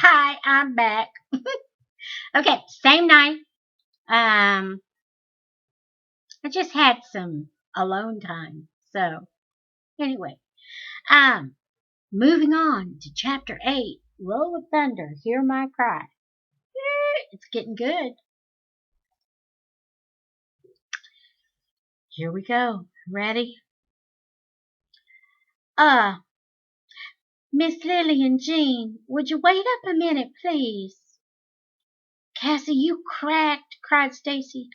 Hi, I'm back. Okay, same night. Um, I just had some alone time. So anyway, um, moving on to chapter 8. Roll of thunder, hear my cry. It's getting good. Here we go. Ready? Uh, Miss Lillian Jean, would you wait up a minute, please? Cassie, you cracked, cried Stacey.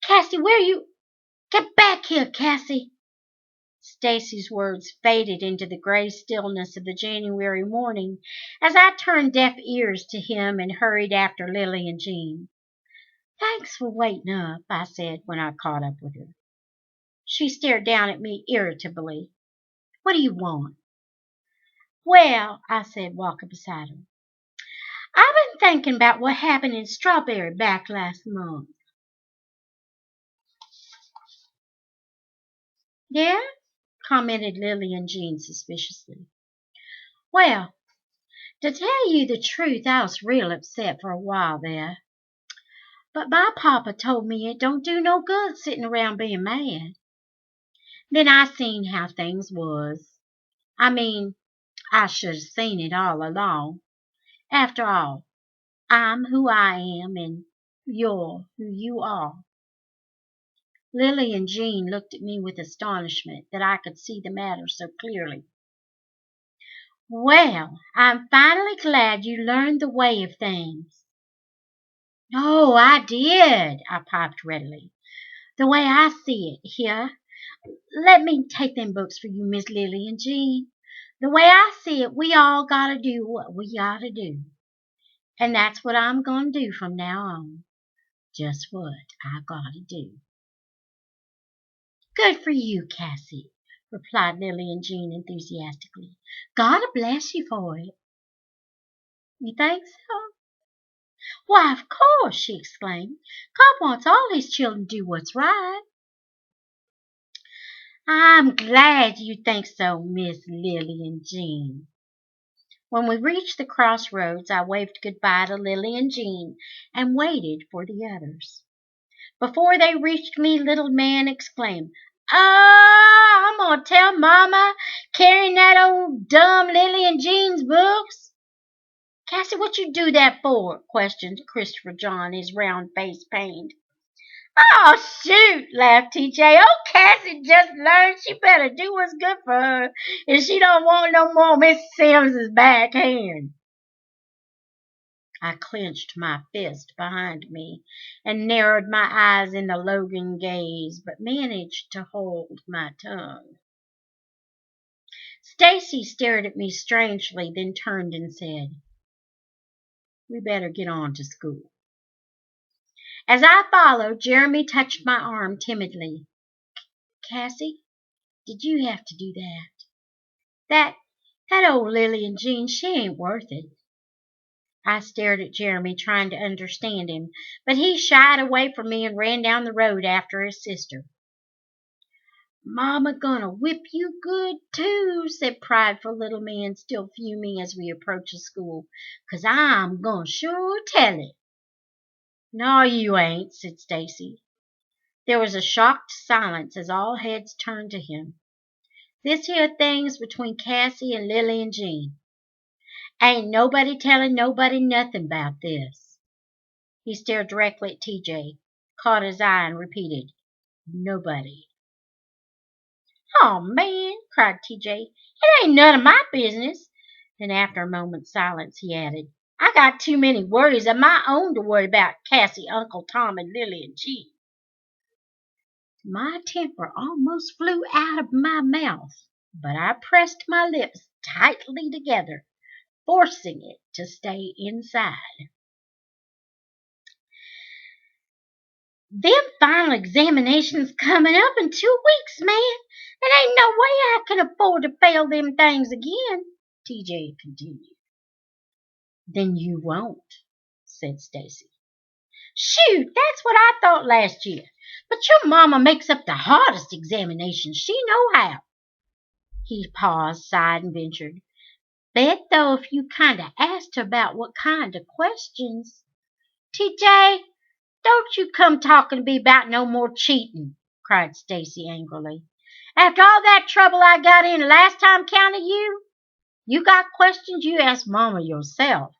Cassie, where are you? Get back here, Cassie. Stacey's words faded into the gray stillness of the January morning as I turned deaf ears to him and hurried after Lillian Jean. Thanks for waiting up, I said when I caught up with her. She stared down at me irritably. What do you want? Well, I said, walking beside her, I've been thinking about what happened in Strawberry back last month. Yeah? Commented Lillian Jean suspiciously. Well, to tell you the truth, I was real upset for a while there. But my papa told me it don't do no good sitting around being mad. Then I seen how things was. I mean, I should have seen it all along. After all, I'm who I am and you're who you are. Lily and Jean looked at me with astonishment that I could see the matter so clearly. Well, I'm finally glad you learned the way of things. Oh, I did, I piped readily. The way I see it here. Let me take them books for you, Miss Lillian Jean. The way I see it, we all gotta do what we gotta do. And that's what I'm gonna do from now on. Just what I gotta do. Good for you, Cassie, replied Lillian Jean enthusiastically. God bless you for it. You think so? Why, of course, she exclaimed. God wants all his children to do what's right. I'm glad you think so, Miss Lillian Jean. When we reached the crossroads, I waved goodbye to Lillian Jean and waited for the others. Before they reached me, little man exclaimed, I'm going to tell Mama carrying that old dumb Lillian Jean's books. Cassie, what you do that for? Questioned Christopher John, his round face pained. Oh, shoot, laughed TJ. Oh, Cassie just learned she better do what's good for her if she don't want no more Miss Sims's backhand. I clenched my fist behind me and narrowed my eyes in the Logan gaze, but managed to hold my tongue. Stacey stared at me strangely, then turned and said, We better get on to school. As I followed, Jeremy touched my arm timidly. Cassie, did you have to do that? That old Lillian Jean, she ain't worth it. I stared at Jeremy, trying to understand him, but he shied away from me and ran down the road after his sister. Mama gonna whip you good, too, said prideful little man, still fuming as we approached the school, 'cause I'm gonna sure tell it. No, you ain't, said Stacey. There was a shocked silence as all heads turned to him. This here thing's between Cassie and Lillian Jean. Ain't nobody telling nobody nothing about this. He stared directly at TJ, caught his eye, and repeated, Nobody. Oh, man, cried TJ. It ain't none of my business. Then after a moment's silence, he added, I got too many worries of my own to worry about Cassie, Uncle Tom, and Lillian Jean. My temper almost flew out of my mouth, but I pressed my lips tightly together, forcing it to stay inside. Them final examinations coming up in 2 weeks, man. There ain't no way I can afford to fail them things again, TJ continued. Then you won't, said Stacey. Shoot, that's what I thought last year. But your mama makes up the hardest examinations. She know how. He paused, sighed, and ventured. Bet though if you kinda asked her about what kind of questions. TJ, don't you come talking to me about no more cheating, cried Stacey angrily. After all that trouble I got in last time counting you, you got questions you ask Mama yourself.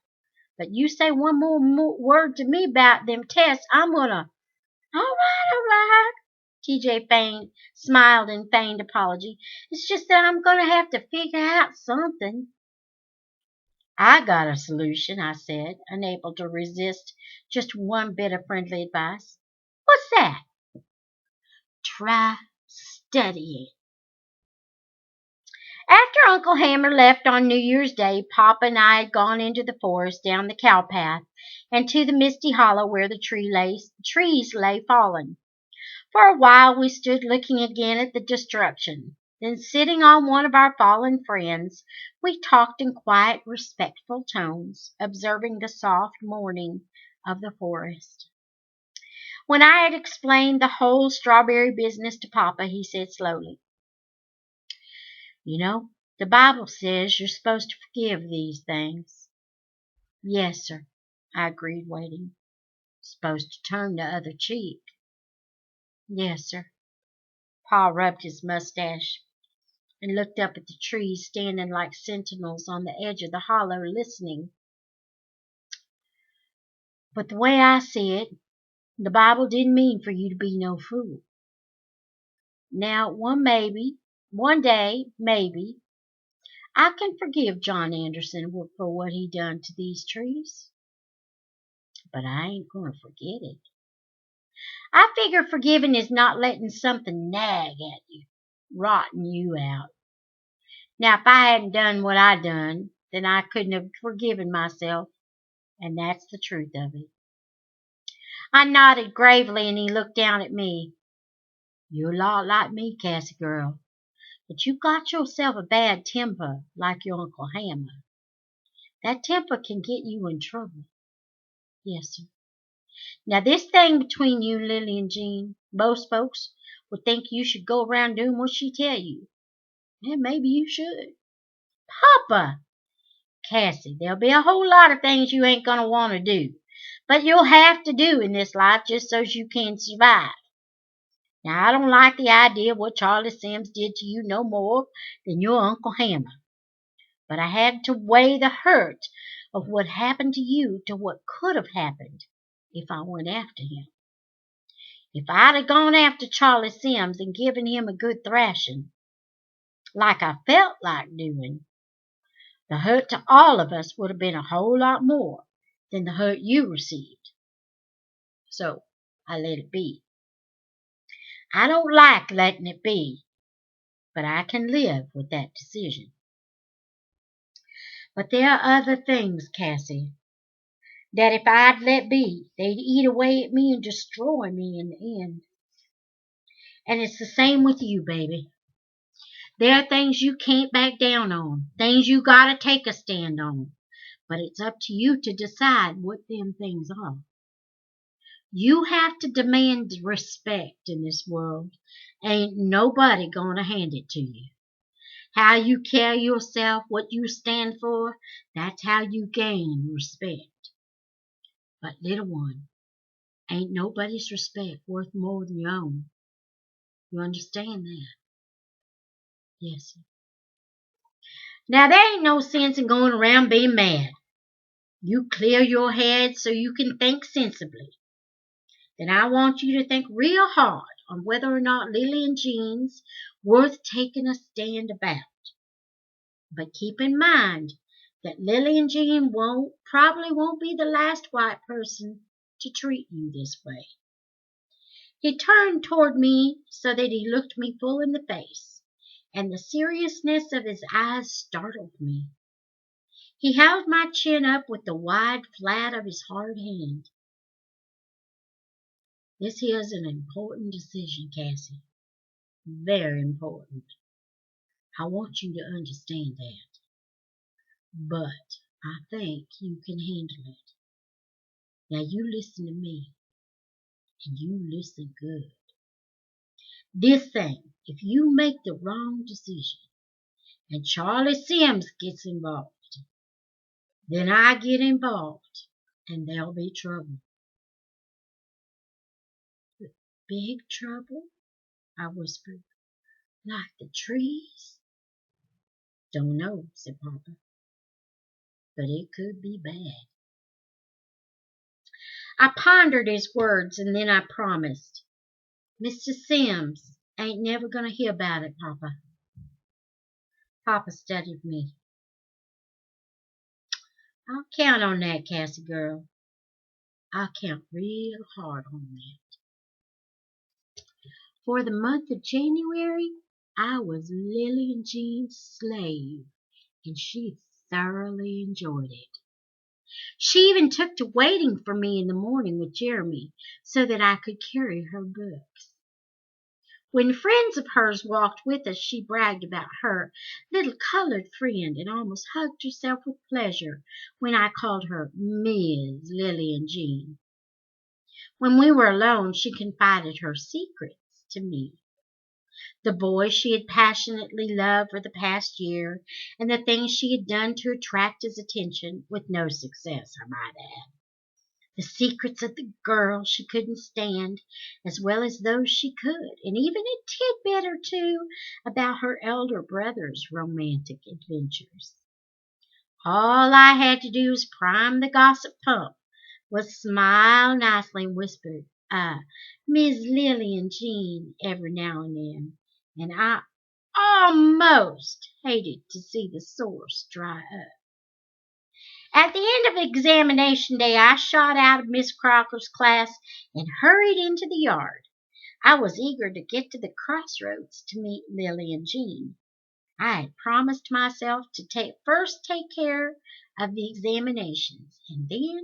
But you say one more word to me about them tests, I'm gonna. All right. TJ smiled and feigned apology. It's just that I'm gonna have to figure out something. I got a solution, I said, unable to resist just one bit of friendly advice. What's that? Try studying. After Uncle Hammer left on New Year's Day, Papa and I had gone into the forest down the cow path and to the misty hollow where the trees lay fallen. For a while we stood looking again at the destruction. Then, sitting on one of our fallen friends, we talked in quiet, respectful tones, observing the soft mourning of the forest. When I had explained the whole strawberry business to Papa, he said slowly, "You know, the Bible says you're supposed to forgive these things." "Yes, sir," I agreed, waiting. "Supposed to turn the other cheek." "Yes, sir." Pa rubbed his mustache and looked up at the trees standing like sentinels on the edge of the hollow, listening. "But the way I see it, the Bible didn't mean for you to be no fool. Now, one day, maybe, I can forgive John Anderson for what he done to these trees, but I ain't going to forget it. I figure forgiving is not letting something nag at you, rotting you out. Now, if I hadn't done what I done, then I couldn't have forgiven myself, and that's the truth of it." I nodded gravely, and he looked down at me. "You're a lot like me, Cassie girl, but you got yourself a bad temper like your Uncle Hammer. That temper can get you in trouble." "Yes, sir." "Now, this thing between you and Lillian Jean, most folks would think you should go around doing what she tell you. And maybe you should." "Papa!" "Cassie, there'll be a whole lot of things you ain't going to want to do, but you'll have to do in this life just so's you can survive. Now, I don't like the idea of what Charlie Sims did to you no more than your Uncle Hammer, but I had to weigh the hurt of what happened to you to what could have happened if I went after him. If I'd have gone after Charlie Sims and given him a good thrashing, like I felt like doing, the hurt to all of us would have been a whole lot more than the hurt you received. So I let it be. I don't like letting it be, but I can live with that decision. But there are other things, Cassie, that if I'd let be, they'd eat away at me and destroy me in the end. And it's the same with you, baby. There are things you can't back down on, things you gotta take a stand on, but it's up to you to decide what them things are. You have to demand respect in this world. Ain't nobody gonna hand it to you. How you carry yourself, what you stand for, that's how you gain respect. But little one, ain't nobody's respect worth more than your own. You understand that?" "Yes, sir." "Now there ain't no sense in going around being mad. You clear your head so you can think sensibly. Then I want you to think real hard on whether or not Lillian Jean's worth taking a stand about. But keep in mind that Lillian Jean probably won't be the last white person to treat you this way." He turned toward me so that he looked me full in the face, and the seriousness of his eyes startled me. He held my chin up with the wide flat of his hard hand. "This here's an important decision, Cassie. Very important. I want you to understand that. But I think you can handle it. Now you listen to me, and you listen good. This thing, if you make the wrong decision, and Charlie Sims gets involved, Then I get involved, and there'll be trouble. Big trouble? I whispered. Like the trees? Don't know, said Papa, but it could be bad. I pondered his words, and then I promised. Mr. Sims ain't never going to hear about it, Papa. Papa studied me. I'll count on that, Cassie girl. I'll count real hard on that. For the month of January, I was Lillian Jean's slave, and she thoroughly enjoyed it. She even took to waiting for me in the morning with Jeremy so that I could carry her books. When friends of hers walked with us, she bragged about her little colored friend and almost hugged herself with pleasure when I called her Ms. Lillian Jean. When we were alone, she confided her secrets to me. The boy she had passionately loved for the past year, and the things she had done to attract his attention, with no success, I might add. The secrets of the girl she couldn't stand, as well as those she could, and even a tidbit or two about her elder brother's romantic adventures. All I had to do was prime the gossip pump, was smile nicely and whisper, Miss Lillian Jean every now and then, and I almost hated to see the source dry up. At the end of examination day, I shot out of Miss Crocker's class and hurried into the yard. I was eager to get to the crossroads to meet Lillian Jean. I had promised myself to first take care of the examinations, and then...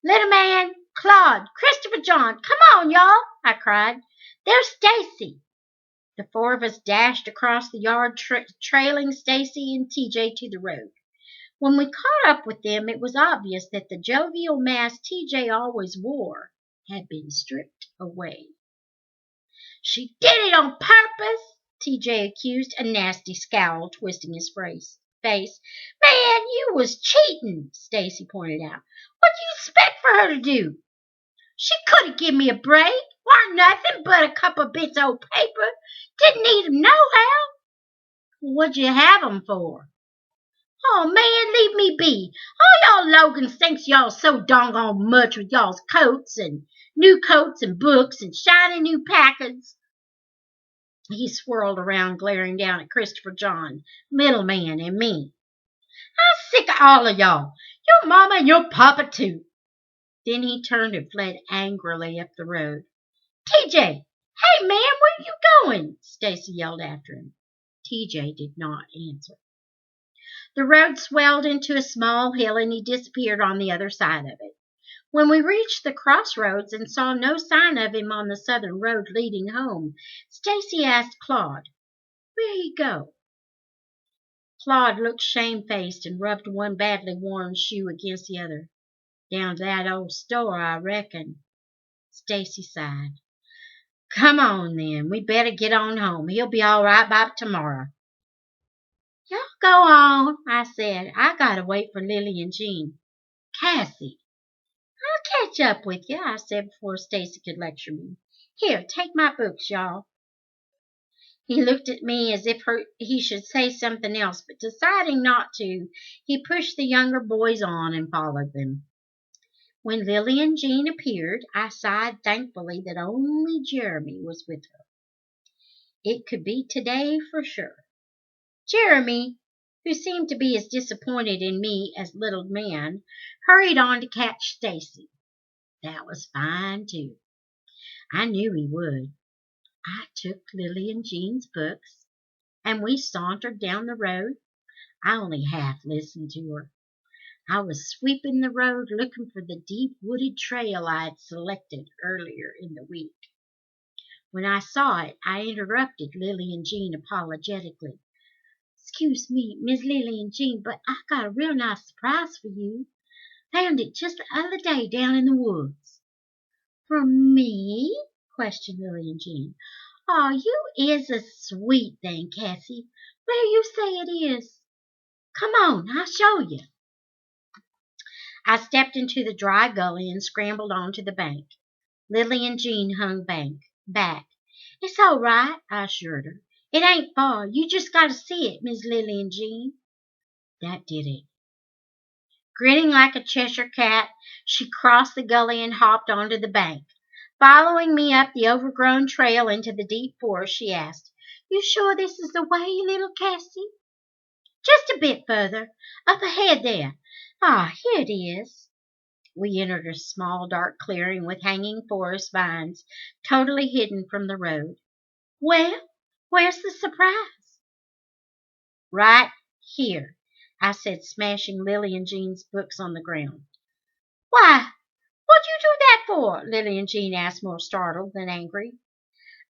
Little man, Claude, Christopher John, come on, y'all, I cried. There's Stacey. The four of us dashed across the yard, trailing Stacey and TJ to the road. When we caught up with them, it was obvious that the jovial mask TJ always wore had been stripped away. She did it on purpose, TJ accused, a nasty scowl twisting his face. Man, you was cheating, Stacey pointed out. What do you expect for her to do? She could have given me a break. Weren't nothing but a couple of bits of paper. Didn't need 'em nohow. What'd you have 'em for? Oh, man, leave me be. All y'all Logans thinks y'all so doggone much with y'all's coats and new coats and books and shiny new packets. He swirled around, glaring down at Christopher John, middleman, and me. I'm sick of all of y'all. Your mama and your papa, too. Then he turned and fled angrily up the road. TJ, hey, man, where you going? Stacey yelled after him. TJ did not answer. The road swelled into a small hill, and he disappeared on the other side of it. When we reached the crossroads and saw no sign of him on the southern road leading home, Stacey asked Claude, where'd he go? Claude looked shamefaced and rubbed one badly worn shoe against the other. Down to that old store, I reckon. Stacey sighed. Come on, then. We better get on home. He'll be all right by tomorrow. Y'all go on, I said. I gotta wait for Lillian Jean. Cassie, I'll catch up with you, I said before Stacey could lecture me. Here, take my books, y'all. He looked at me as if he should say something else, but deciding not to, he pushed the younger boys on and followed them. When Lillian Jean appeared, I sighed thankfully that only Jeremy was with her. It could be today for sure. Jeremy, who seemed to be as disappointed in me as little man, hurried on to catch Stacey. That was fine, too. I knew he would. I took Lillian Jean's books, and we sauntered down the road. I only half listened to her. I was sweeping the road looking for the deep wooded trail I had selected earlier in the week. When I saw it, I interrupted Lillian Jean apologetically. Excuse me, Miss Lillian Jean, but I got a real nice surprise for you. Found it just the other day down in the woods. For me? Questioned Lillian Jean. Oh, you is a sweet thing, Cassie. Where you say it is? Come on, I'll show you. I stepped into the dry gully and scrambled onto the bank. Lillian Jean hung back. "It's all right," I assured her. "It ain't far. You just got to see it, Miss Lillian Jean." That did it. Grinning like a Cheshire cat, she crossed the gully and hopped onto the bank. Following me up the overgrown trail into the deep forest, she asked, "You sure this is the way, little Cassie?" "Just a bit further. Up ahead there. Ah, here it is." We entered a small dark clearing with hanging forest vines, totally hidden from the road. "Well, where's the surprise?" "Right here," I said, smashing Lillian Jean's books on the ground. "Why, what'd you do that for?" Lillian Jean asked, more startled than angry.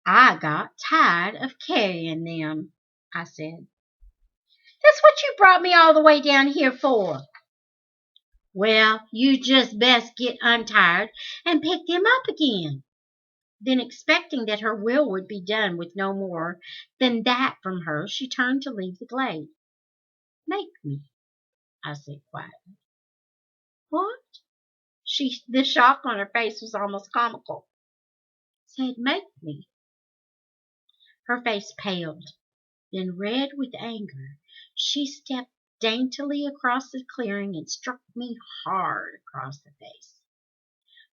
"I got tired of carrying them," I said. "That's what you brought me all the way down here for." "Well, you just best get untired and pick them up again." Then, expecting that her will would be done with no more than that from her, she turned to leave the glade. "Make me," I said quietly. "What?" The shock on her face was almost comical. "Said make me." Her face paled. Then, red with anger, she stepped daintily across the clearing and struck me hard across the face.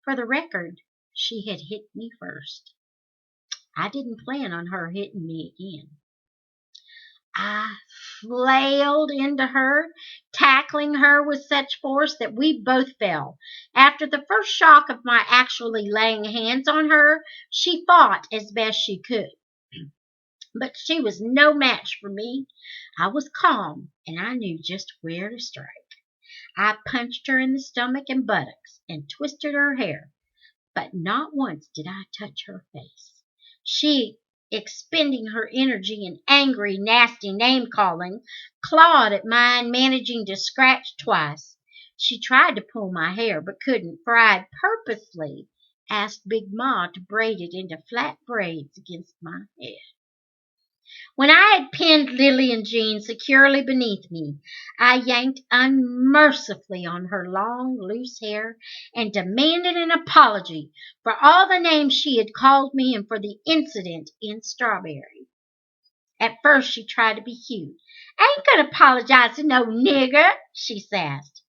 For the record, she had hit me first. I didn't plan on her hitting me again. I flailed into her, tackling her with such force that we both fell. After the first shock of my actually laying hands on her, she fought as best she could. But she was no match for me. I was calm, and I knew just where to strike. I punched her in the stomach and buttocks and twisted her hair, but not once did I touch her face. She, expending her energy in angry, nasty name-calling, clawed at mine, managing to scratch twice. She tried to pull my hair, but couldn't, for I had purposely asked Big Ma to braid it into flat braids against my head. When I had pinned Lillian Jean securely beneath me, I yanked unmercifully on her long, loose hair and demanded an apology for all the names she had called me and for the incident in Strawberry. At first she tried to be cute. "I ain't gonna apologize to no nigger," she sassed.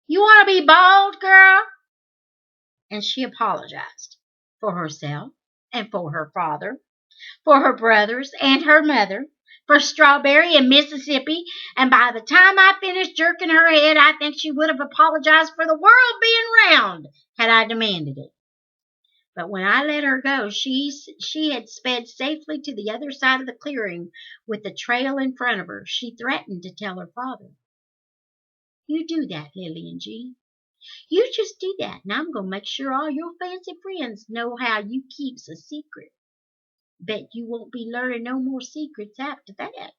"You want to be bald, girl?" And she apologized for herself and for her father, for her brothers and her mother, for Strawberry and Mississippi, and by the time I finished jerking her head, I think she would have apologized for the world being round had I demanded it. But when I let her go, she had sped safely to the other side of the clearing with the trail in front of her. She threatened to tell her father. "You do that, Lillian Jean. You just do that, and I'm going to make sure all your fancy friends know how you keeps a secret. Bet you won't be learning no more secrets after that."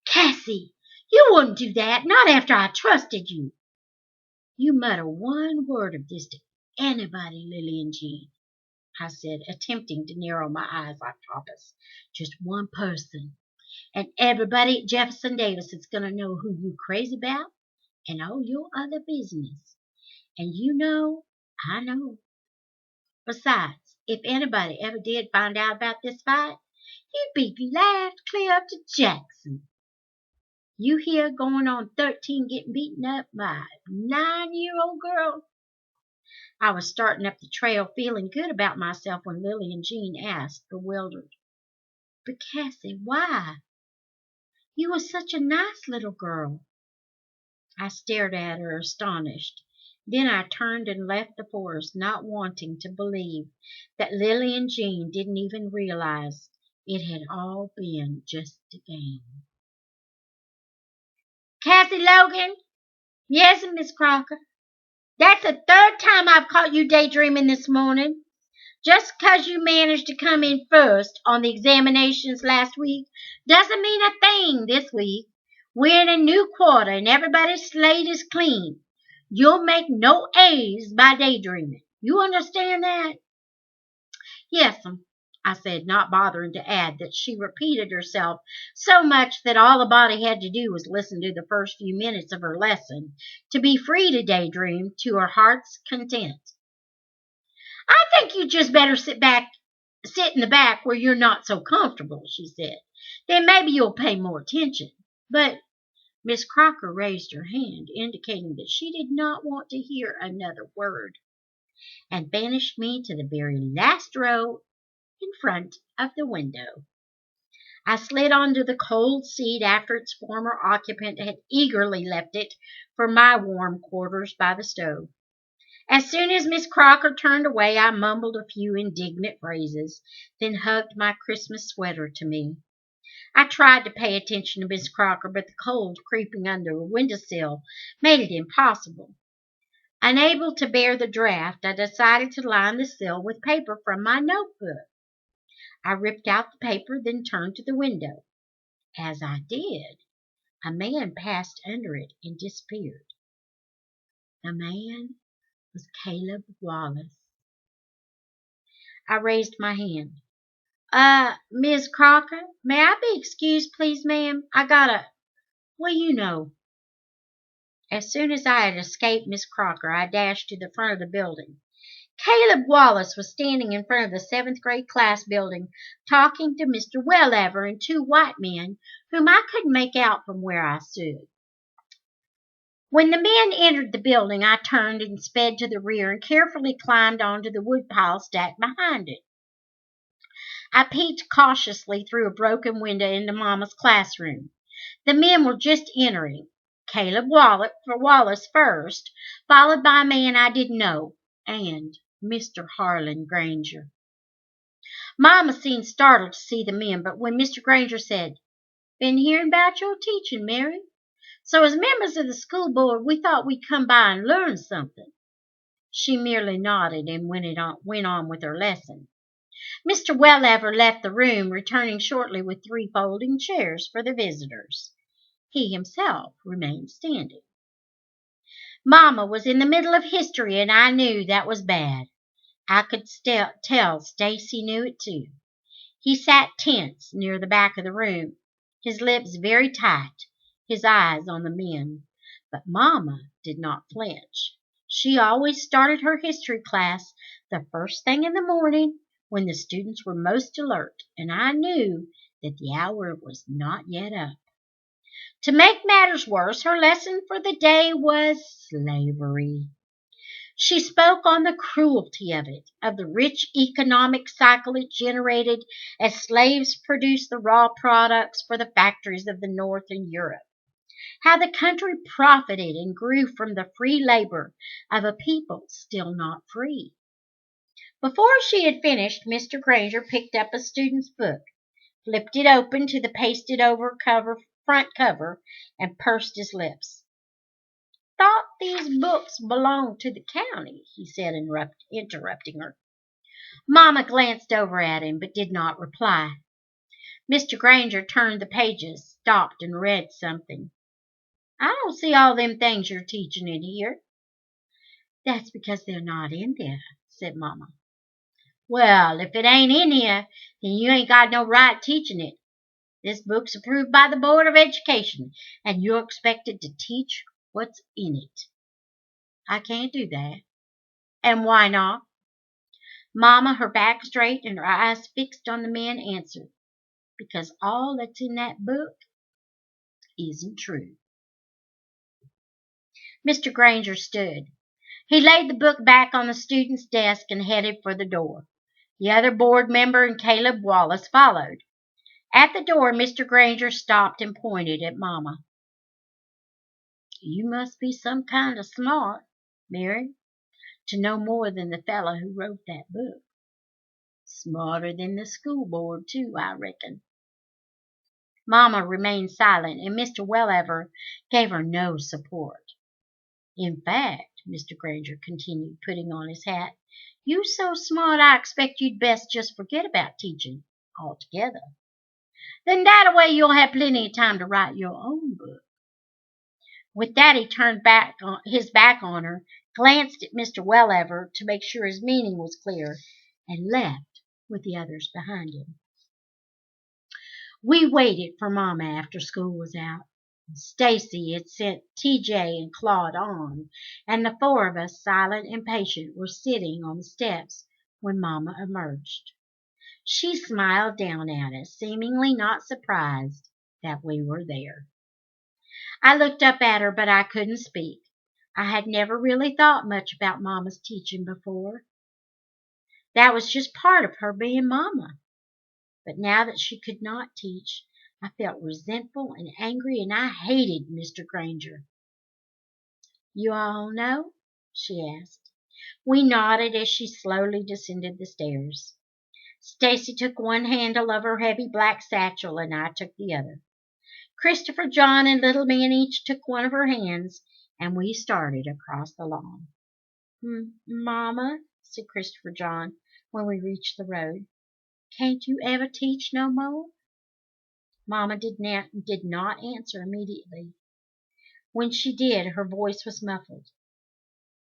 "Cassie, you wouldn't do that, not after I trusted you." "You mutter one word of this to anybody, Lillian Jean," I said, attempting to narrow my eyes like compass. "Just one person, and everybody at Jefferson Davis is going to know who you crazy about and all your other business. And you know, I know. Besides, if anybody ever did find out about this fight, you'd be laughed clear up to Jackson. You here going on 13 getting beaten up by a 9-year-old girl." I was starting up the trail feeling good about myself when Lillian Jean asked, bewildered, "But Cassie, why? You were such a nice little girl." I stared at her, astonished. Then I turned and left the forest, not wanting to believe that Lillian Jean didn't even realize it had all been just a game. "Cassie Logan?" "Yes, Miss Crocker." "That's the third time I've caught you daydreaming this morning. Just 'cause you managed to come in first on the examinations last week doesn't mean a thing this week. We're in a new quarter and everybody's slate is clean. You'll make no A's by daydreaming. You understand that?" "Yes'm, I said, not bothering to add that she repeated herself so much that all a body had to do was listen to the first few minutes of her lesson to be free to daydream to her heart's content. I think you just better sit in the back where you're not so comfortable, she said. Then maybe you'll pay more attention. But Miss Crocker raised her hand, indicating that she did not want to hear another word, and banished me to the very last row in front of the window. I slid onto the cold seat after its former occupant had eagerly left it for my warm quarters by the stove. As soon as Miss Crocker turned away, I mumbled a few indignant phrases, then hugged my Christmas sweater to me. I tried to pay attention to Miss Crocker, but the cold creeping under the windowsill made it impossible. Unable to bear the draught, I decided to line the sill with paper from my notebook. I ripped out the paper, then turned to the window. As I did, a man passed under it and disappeared. The man was Caleb Wallace. I raised my hand. Miss Crocker, may I be excused, please, ma'am? Well, you know. As soon as I had escaped Miss Crocker, I dashed to the front of the building. Caleb Wallace was standing in front of the 7th grade class building, talking to Mr. Wellever and 2 white men whom I couldn't make out from where I stood. When the men entered the building, I turned and sped to the rear and carefully climbed onto the woodpile stacked behind it. I peeked cautiously through a broken window into Mama's classroom. The men were just entering. Caleb Wallace first, followed by a man I didn't know, and Mr. Harlan Granger. Mama seemed startled to see the men, but when Mr. Granger said, "Been hearing about your teaching, Mary? So as members of the school board, we thought we'd come by and learn something." She merely nodded and went on with her lesson. Mr. Wellever left the room, returning shortly with 3 folding chairs for the visitors. He himself remained standing. Mama was in the middle of history, and I knew that was bad. I could tell Stacey knew it too. He sat tense near the back of the room, his lips very tight, his eyes on the men. But Mama did not flinch. She always started her history class the first thing in the morning when the students were most alert, and I knew that the hour was not yet up. To make matters worse, her lesson for the day was slavery. She spoke on the cruelty of it, of the rich economic cycle it generated as slaves produced the raw products for the factories of the North and Europe. How the country profited and grew from the free labor of a people still not free. Before she had finished, Mr. Granger picked up a student's book, flipped it open to the pasted-over front cover, and pursed his lips. "Thought these books belonged to the county," he said, interrupting her. Mama glanced over at him, but did not reply. Mr. Granger turned the pages, stopped, and read something. "I don't see all them things you're teaching in here." "That's because they're not in there," said Mama. "Well, if it ain't in here, then you ain't got no right teaching it. This book's approved by the Board of Education, and you're expected to teach what's in it." "I can't do that." "And why not?" Mama, her back straight and her eyes fixed on the men, answered, "Because all that's in that book isn't true." Mr. Granger stood. He laid the book back on the student's desk and headed for the door. The other board member and Caleb Wallace followed. At the door, Mr. Granger stopped and pointed at Mama. "You must be some kind of smart, Mary, to know more than the fellow who wrote that book. Smarter than the school board, too, I reckon." Mama remained silent, and Mr. Wellever gave her no support. "In fact," Mr. Granger continued, putting on his hat, "you so smart I expect you'd best just forget about teaching altogether. Then that way you'll have plenty of time to write your own book." With that he turned his back on her, glanced at Mr. Wellever to make sure his meaning was clear, and left with the others behind him. We waited for Mama after school was out. Stacey had sent TJ and Claude on, and the four of us, silent and patient, were sitting on the steps when Mama emerged. She smiled down at us, seemingly not surprised that we were there. I looked up at her, but I couldn't speak. I had never really thought much about Mama's teaching before. That was just part of her being Mama. But now that she could not teach, I felt resentful and angry, and I hated Mr. Granger. "You all know?" she asked. We nodded as she slowly descended the stairs. Stacey took one handle of her heavy black satchel, and I took the other. Christopher John and Little Man each took one of her hands, and we started across the lawn. "Mama," said Christopher John when we reached the road, "can't you ever teach no more?" Mama did not answer immediately. When she did, her voice was muffled.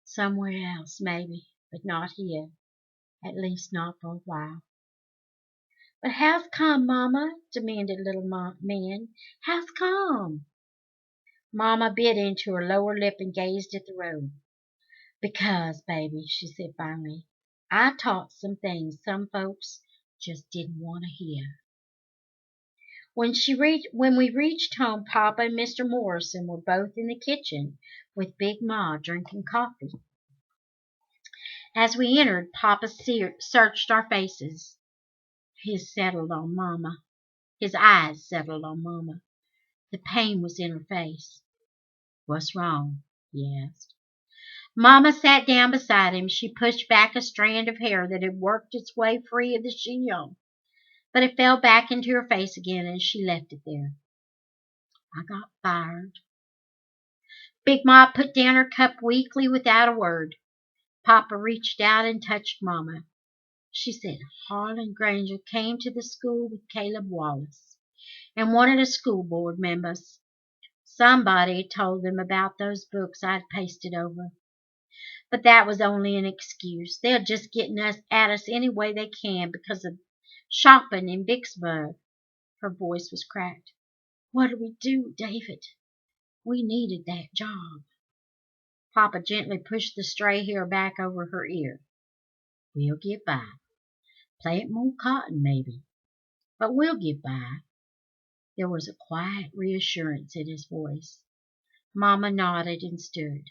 "Somewhere else, maybe, but not here. At least not for a while." "But how's come, Mama?" demanded Little Man. "How's come?" Mama bit into her lower lip and gazed at the road. "Because, baby," she said finally, "I taught some things some folks just didn't want to hear." When we reached home, Papa and Mr. Morrison were both in the kitchen with Big Ma drinking coffee. As we entered, Papa searched our faces. His eyes settled on Mama. The pain was in her face. "What's wrong?" he asked. Mama sat down beside him. She pushed back a strand of hair that had worked its way free of the chignon, but it fell back into her face again, and she left it there. "I got fired." Big Ma put down her cup weakly without a word. Papa reached out and touched Mama. She said Harlan Granger came to the school with Caleb Wallace and wanted a school board members. Somebody told them about those books I'd pasted over. But that was only an excuse. They're just getting at us any way they can because of shopping in Vicksburg. Her voice was cracked. "What do we do, David? We needed that job." Papa gently pushed the stray hair back over her ear. "We'll get by. Plant more cotton, maybe. But we'll get by." There was a quiet reassurance in his voice. Mama nodded and stood.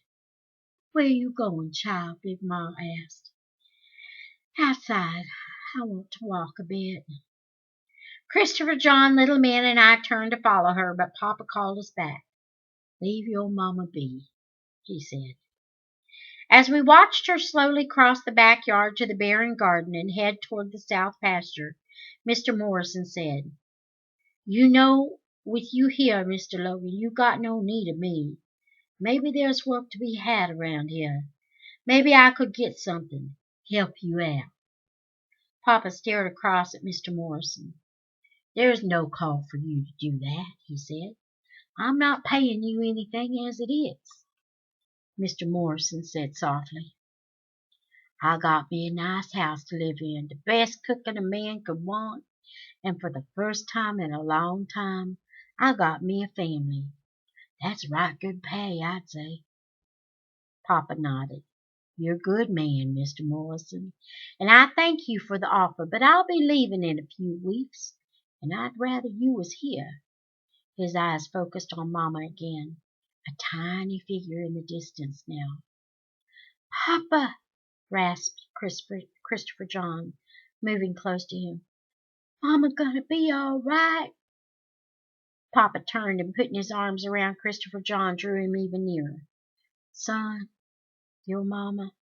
"Where you going, child?" Big Ma asked. "Outside. I want to walk a bit." Christopher John, Little Man, and I turned to follow her, but Papa called us back. "Leave your mama be," he said. As we watched her slowly cross the backyard to the barren garden and head toward the south pasture, Mr. Morrison said, "You know, with you here, Mr. Logan, you got no need of me. Maybe there's work to be had around here. Maybe I could get something, help you out." Papa stared across at Mr. Morrison. "There's no call for you to do that," he said. "I'm not paying you anything as it is." Mr. Morrison said softly, "I got me a nice house to live in, the best cooking a man could want, and for the first time in a long time, I got me a family. That's right good pay, I'd say." Papa nodded. "You're a good man, Mr. Morrison, and I thank you for the offer, but I'll be leaving in a few weeks, and I'd rather you was here." His eyes focused on Mama again, a tiny figure in the distance now. "Papa," rasped Christopher John, moving close to him. "Mama gonna be all right?" Papa turned and putting his arms around Christopher John drew him even nearer. "Son, your mama,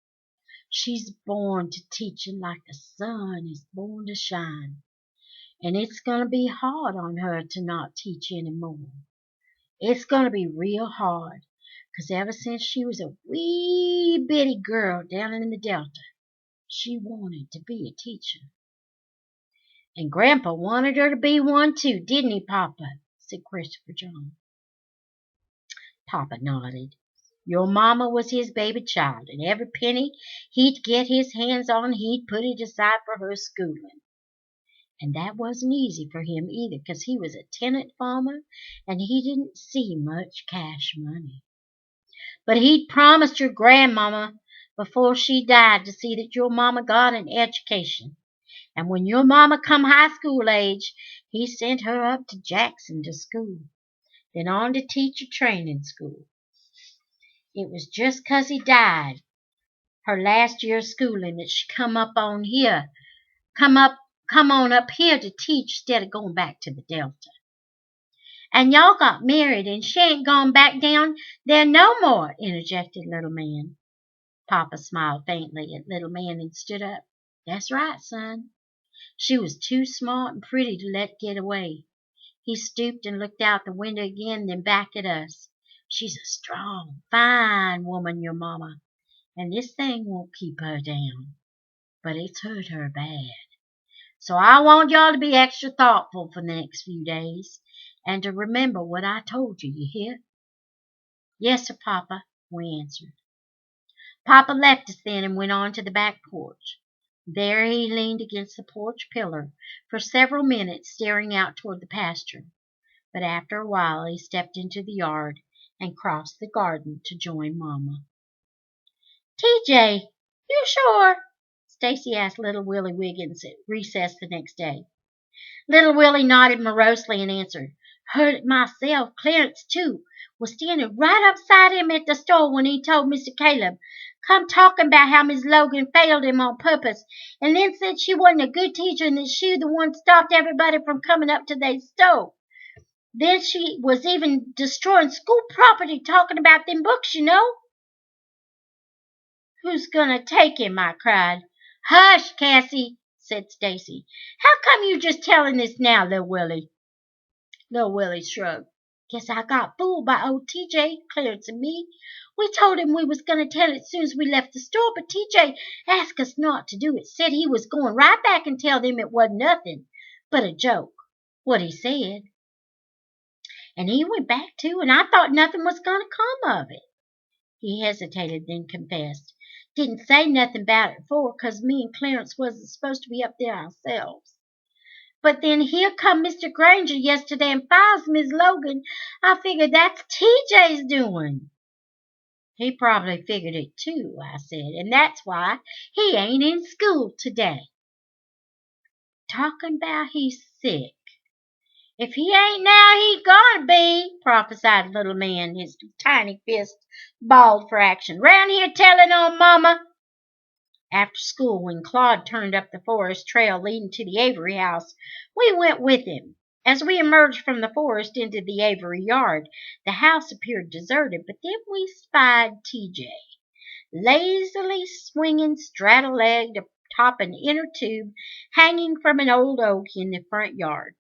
she's born to teaching like the sun is born to shine, and it's going to be hard on her to not teach anymore. It's going to be real hard, 'cause ever since she was a wee bitty girl down in the Delta, she wanted to be a teacher." "And Grandpa wanted her to be one too, didn't he, Papa?" said Christopher John. Papa nodded. "Your mama was his baby child, and every penny he'd get his hands on he'd put it aside for her schooling. And that wasn't easy for him either, 'cause he was a tenant farmer and he didn't see much cash money. But he'd promised your grandmama before she died to see that your mama got an education. And when your mama come high school age, he sent her up to Jackson to school, then on to teacher training school. It was just 'cause he died, her last year of schooling, that she come on up here to teach instead of going back to the Delta. And y'all got married, and she ain't gone back down there no more, interjected Little Man. Papa smiled faintly at Little Man and stood up. That's right, son. She was too smart and pretty to let get away. He stooped and looked out the window again, then back at us. She's a strong, fine woman, your mama, and this thing won't keep her down. But it's hurt her bad. So I want y'all to be extra thoughtful for the next few days, and to remember what I told you, you hear? Yes, sir, Papa, we answered. Papa left us then and went on to the back porch. There he leaned against the porch pillar for several minutes, staring out toward the pasture. But after a while he stepped into the yard and crossed the garden to join Mama. TJ, you sure? Stacey asked little Willie Wiggins at recess the next day. Little Willie nodded morosely and answered, Heard it myself. Clarence, too, was standing right upside him at the store when he told Mr. Caleb, come talking about how Miss Logan failed him on purpose, and then said she wasn't a good teacher and that she the one stopped everybody from coming up to their store. Then she was even destroying school property talking about them books, you know. Who's gonna take him? I cried. Hush, Cassie, said Stacey. How come you just telling this now, Little Willie? Little Willie shrugged. Guess I got fooled by old TJ, Clarence and me. We told him we was going to tell it as soon as we left the store, but TJ asked us not to do it. Said he was going right back and tell them it wasn't nothing but a joke, what he said. And he went back too, and I thought nothing was going to come of it. He hesitated, then confessed. Didn't say nothing about it before, 'cause me and Clarence wasn't supposed to be up there ourselves. But then here come Mr. Granger yesterday and fires Miss Logan. I figured that's TJ's doing. He probably figured it too, I said, and that's why he ain't in school today. Talking about he's sick. If he ain't now, he gonna be, prophesied Little Man, his tiny fist balled for action. Round here telling on Mama. After school, when Claude turned up the forest trail leading to the Avery house, we went with him. As we emerged from the forest into the Avery yard, the house appeared deserted, but then we spied TJ, lazily swinging straddle-legged atop an inner tube hanging from an old oak in the front yard.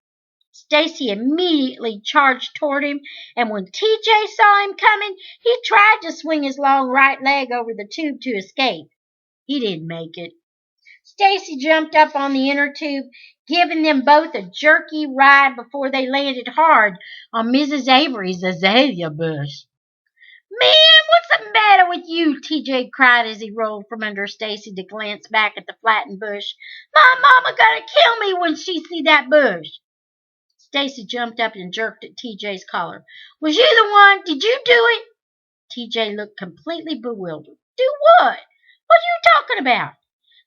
Stacey immediately charged toward him, and when TJ saw him coming, he tried to swing his long right leg over the tube to escape. He didn't make it. Stacey jumped up on the inner tube, giving them both a jerky ride before they landed hard on Mrs. Avery's azalea bush. Man, what's the matter with you? TJ cried as he rolled from under Stacey to glance back at the flattened bush. My mama gonna kill me when she see that bush. Stacey jumped up and jerked at TJ's collar. Was you the one? Did you do it? TJ looked completely bewildered. Do what? What are you talking about?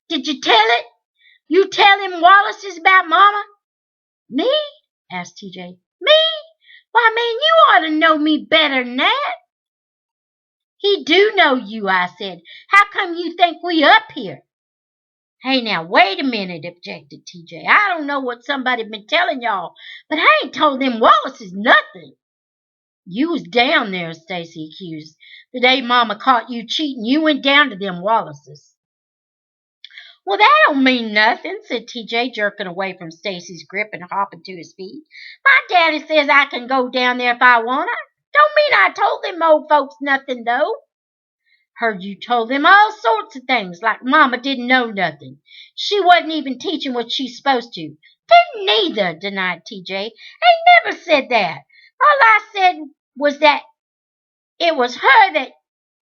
Did you tell it? You tell them Wallaces about Mama? Me? Asked TJ. Me? Why, man, you ought to know me better than that. He do know you, I said. How come you think we up here? Hey, now, wait a minute, objected TJ. I don't know what somebody been telling y'all, but I ain't told them Wallaces nothing. You was down there, Stacey accused. The day Mama caught you cheating, you went down to them Wallaces. Well, that don't mean nothing, said TJ, jerking away from Stacey's grip and hopping to his feet. My daddy says I can go down there if I want. Don't mean I told them old folks nothing, though. Heard you told them all sorts of things, like Mama didn't know nothing. She wasn't even teaching what she's supposed to. Didn't neither, denied TJ. Ain't never said that. All I said was that it was her that...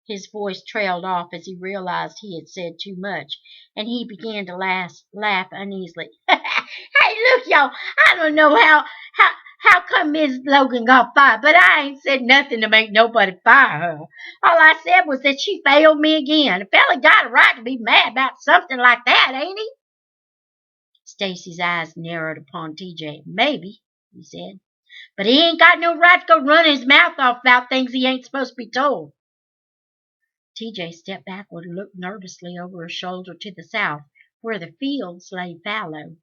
His voice trailed off as he realized he had said too much, and he began to laugh uneasily. Hey, look Y'all, I don't know how come Miss Logan got fired, but I ain't said nothing to make nobody fire her. All I said was that she failed me again. A fella got a right to be mad about something like that, ain't he? Stacey's eyes narrowed upon TJ. Maybe, he said. But he ain't got no right to go running his mouth off about things he ain't supposed to be told. TJ stepped backward and looked nervously over her shoulder to the south, where the fields lay fallow.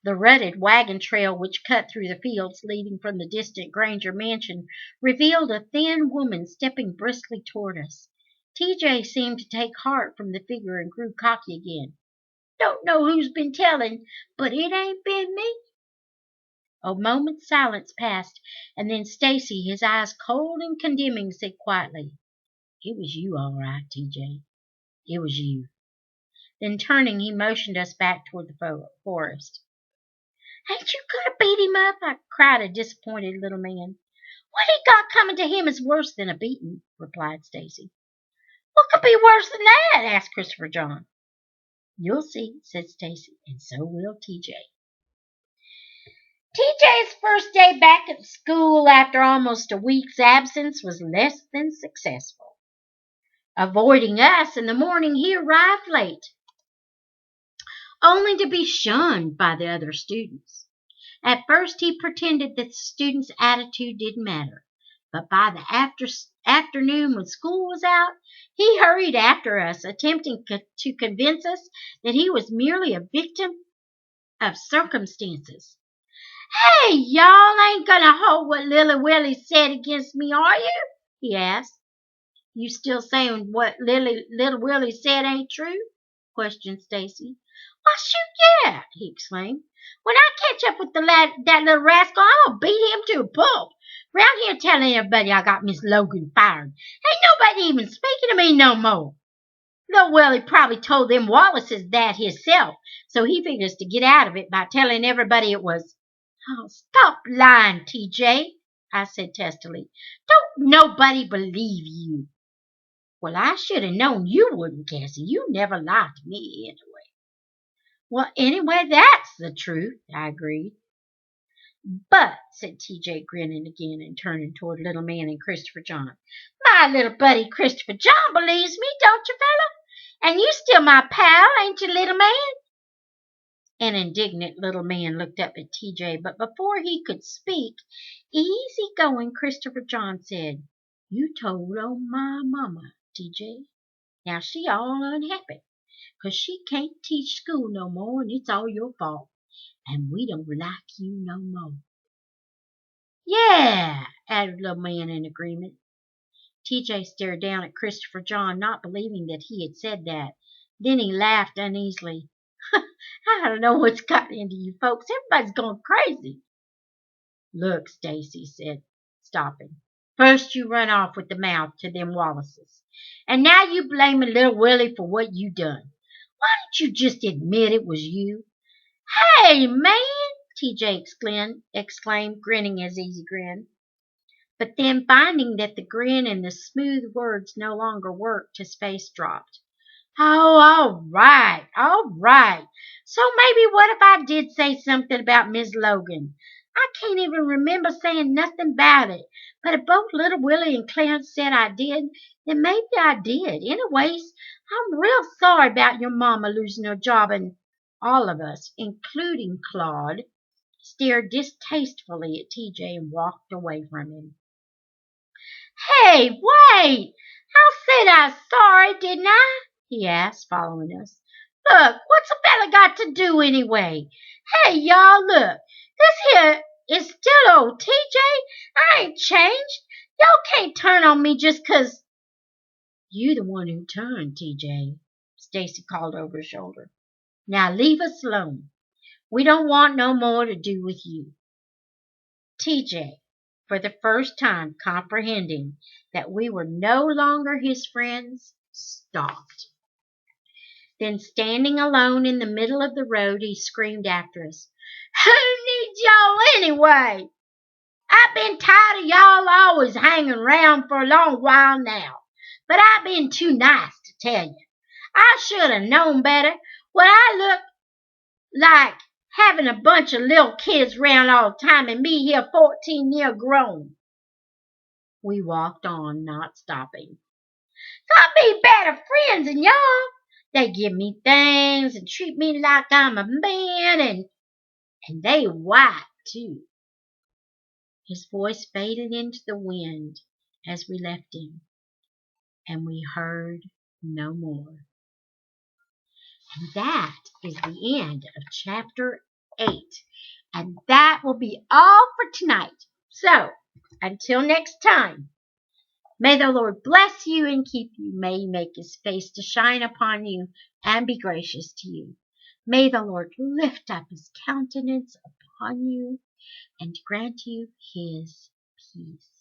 The rutted wagon trail which cut through the fields leading from the distant Granger mansion revealed a thin woman stepping briskly toward us. TJ seemed to take heart from the figure and grew cocky again. Don't know who's been telling, but it ain't been me. A moment's silence passed, and then Stacey, his eyes cold and condemning, said quietly, It was you, all right, TJ. It was you. Then turning, he motioned us back toward the forest. Ain't you gonna beat him up? I cried, a disappointed little man. What he got coming to him is worse than a beating, replied Stacey. What could be worse than that? Asked Christopher John. You'll see, said Stacey, and so will TJ. TJ's first day back at school after almost a week's absence was less than successful. Avoiding us in the morning, he arrived late, only to be shunned by the other students. At first he pretended that the students' attitude didn't matter, but by the afternoon when school was out, he hurried after us, attempting to convince us that he was merely a victim of circumstances. Hey, y'all ain't gonna hold what Lily Willie said against me, are you? He asked. You still saying what Little Willie said ain't true? Questioned Stacey. Why, shoot, yeah, he exclaimed. When I catch up with that little rascal, I'll beat him to a pulp. Round here telling everybody I got Miss Logan fired. Ain't nobody even speaking to me no more. Little Willie probably told them Wallace's that himself, so he figures to get out of it by telling everybody it was. Oh, stop lying, TJ, I said testily. Don't nobody believe you. Well, I should have known you wouldn't, Cassie. You never lied to me anyway. Well, anyway, that's the truth, I agreed. But, said TJ, grinning again and turning toward Little Man and Christopher John, my little buddy Christopher John believes me, don't you, fella? And you still my pal, ain't you, little man? An indignant little man looked up at TJ, but before he could speak, easy-going Christopher John said, You told on my mama, TJ. Now she all unhappy, 'cause she can't teach school no more, and it's all your fault. And we don't like you no more. Yeah, added little man in agreement. TJ stared down at Christopher John, not believing that he had said that. Then he laughed uneasily. I don't know what's gotten into you folks. Everybody's going crazy. Look, Stacey said, stopping. First you run off with the mouth to them Wallaces. And now you blaming little Willie for what you done. Why don't you just admit it was you? Hey, man, TJ exclaimed, grinning his easy grin. But then, finding that the grin and the smooth words no longer worked, his face dropped. Oh, all right, all right. So maybe what if I did say something about Miss Logan? I can't even remember saying nothing about it. But if both Little Willie and Clarence said I did, then maybe I did. Anyways, I'm real sorry about your mama losing her job, and all of us, including Claude, stared distastefully at TJ and walked away from him. Hey, wait! I said I was sorry, didn't I? He asked, following us. Look, what's a fella got to do anyway? Hey, y'all, look. This here is still old TJ. I ain't changed. Y'all can't turn on me just 'cause. You the one who turned, TJ, Stacey called over her shoulder. Now leave us alone. We don't want no more to do with you. TJ, for the first time comprehending that we were no longer his friends, stopped. Then, standing alone in the middle of the road, he screamed after us, Who needs y'all anyway? I've been tired of y'all always hanging around for a long while now, but I've been too nice to tell you. I should have known better. What I look like Having a bunch of little kids round all the time and me here 14-year grown. We walked on, not stopping. Got me better friends than y'all. They give me things and treat me like I'm a man, and they white too. His voice faded into the wind as we left him, and we heard no more. And that is the end of chapter 8. And that will be all for tonight. So, until next time, may the Lord bless you and keep you. May he make his face to shine upon you and be gracious to you. May the Lord lift up his countenance upon you and grant you his peace.